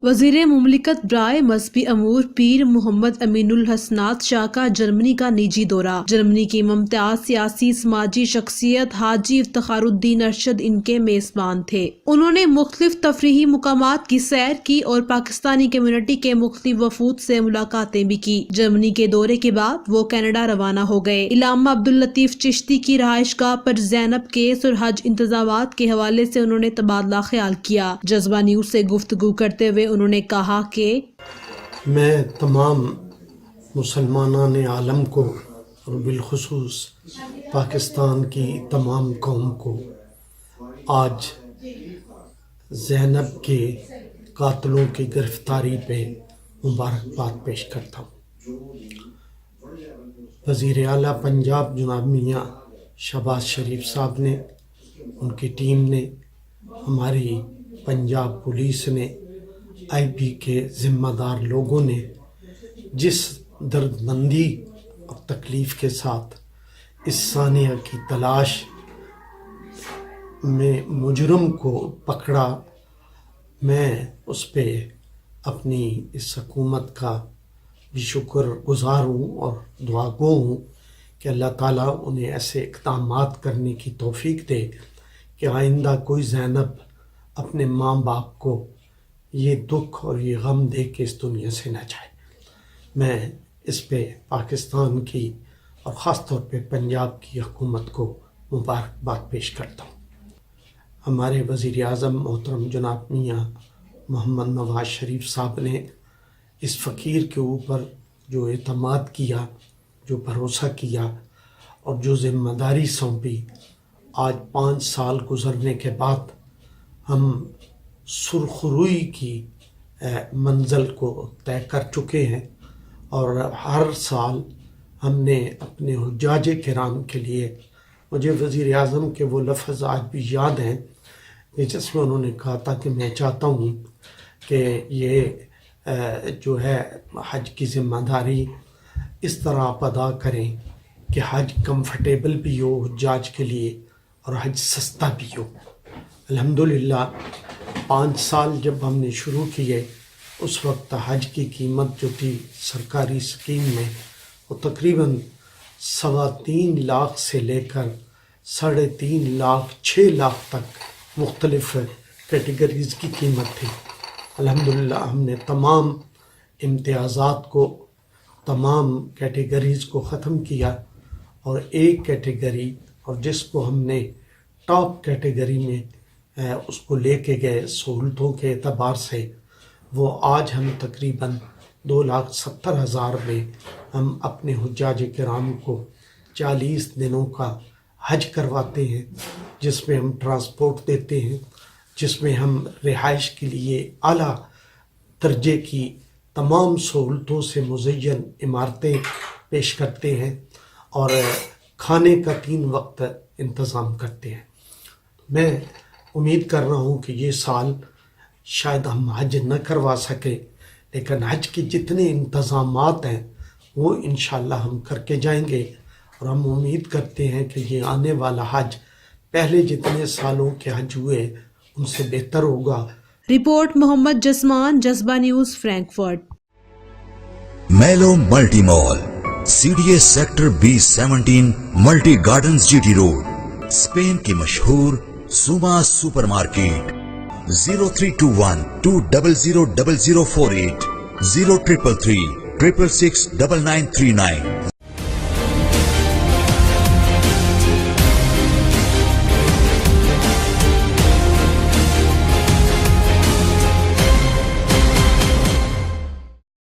वज़ीर मुमलिकत ब्राए मजहबी अमूर पीर मोहम्मद अमीनुल हसनात शाह का जर्मनी का निजी दौरा। जर्मनी की मुमताज सियासी समाजी शख्सियत हाजी इफ्तिखारुद्दीन अरशद इनके मेजबान थे। उन्होंने मुख्तलिफ तफरीही मुकामात की सैर की और पाकिस्तानी कम्युनिटी के मुख्तलिफ वफूद से मुलाकातें भी की। जर्मनी के दौरे के बाद वो कनाडा रवाना हो गए। इलामा अब्दुल लतीफ चिश्ती की रहायशगाह पर ज़ैनब केस और हज इंतजामात के हवाले से उन्होंने तबादला ख्याल किया। जज्बा न्यूज से गुफ्तगू करते हुए उन्होंने कहा कि मैं तमाम मुसलमानान आलम को और बिलखुसूस पाकिस्तान की तमाम कौम को आज ज़ैनब के कातलों की गिरफ्तारी पे मुबारकबाद पेश करता हूँ। वज़ीर आला पंजाब जनाब मियाँ शहबाज शरीफ साहब ने, उनकी टीम ने, हमारी पंजाब पुलिस ने, आईबी के ज़िम्मेदार लोगों ने जिस दर्दमंदी और तकलीफ़ के साथ इस सानिया की तलाश में मुजरम को पकड़ा, मैं उस पे अपनी इस हुकूमत का भी शुक्रगुज़ार हूँ और दुआगो हूँ कि अल्लाह ताला उन्हें ऐसे इक़दामात करने की तौफ़ीक दे कि आइंदा कोई ज़ैनब अपने माँ बाप को ये दुख और ये गम दे के इस दुनिया से न जाए। मैं इस पे पाकिस्तान की और ख़ास तौर पे पंजाब की हुकूमत को मुबारकबाद पेश करता हूँ। हमारे वज़ीर आज़म मोहतरम जनाब मियाँ मोहम्मद नवाज शरीफ साहब ने इस फ़कीर के ऊपर जो एतमाद किया, जो भरोसा किया और जो ज़िम्मेदारी सौंपी, आज 5 साल गुज़रने के बाद हम सुरखरुई की मंजिल को तय कर चुके हैं और हर साल हमने अपने हुज्जाज किराम के लिए, मुझे वज़ीर आज़म के वो लफ्ज़ आज भी याद हैं कि जिसमें उन्होंने कहा था कि मैं चाहता हूँ कि ये जो है हज की ज़िम्मेदारी इस तरह आप अदा करें कि हज कंफर्टेबल भी हो हुज्जाज के लिए और हज सस्ता भी हो। अल्हम्दुलिल्लाह 5 साल जब हमने शुरू किए उस वक्त हज की कीमत जो थी सरकारी स्कीम में वो तकरीबन 3.25 लाख से लेकर 3.5 लाख 6 लाख तक मुख्तलिफ कैटेगरीज़ की कीमत थी। अल्हम्दुलिल्लाह हमने तमाम इम्तियाज़ात को, तमाम कैटेगरीज़ को ख़त्म किया और एक कैटेगरी और जिसको हमने टॉप कैटेगरी में उसको लेके गए सहूलतों के एतबार से, वो आज हम तकरीबन 2,70,000 में हम अपने हुज्जाज किराम को 40 दिनों का हज करवाते हैं, जिसमें हम ट्रांसपोर्ट देते हैं, जिसमें हम रिहाइश के लिए आला दर्जे की तमाम सहूलतों से मुज़य्यन इमारतें पेश करते हैं और खाने का 3 वक्त इंतज़ाम करते हैं। मैं उम्मीद कर रहा हूँ कि ये साल शायद हम हज न करवा सके, लेकिन हज के जितने इंतज़ामात हैं वो इंशाअल्लाह हम करके जाएंगे और हम उम्मीद करते हैं कि ये आने वाला हज पहले जितने सालों के हज हुए उनसे बेहतर होगा। रिपोर्ट मोहम्मद जसमान, जज्बा न्यूज़, फ्रैंकफर्ट। मेलो multi mall, CDA sector B17, multi gardens, GT road, Spain की मशहूर सुमा सुपरमार्केट। 0321 2000048 0333 666 9939।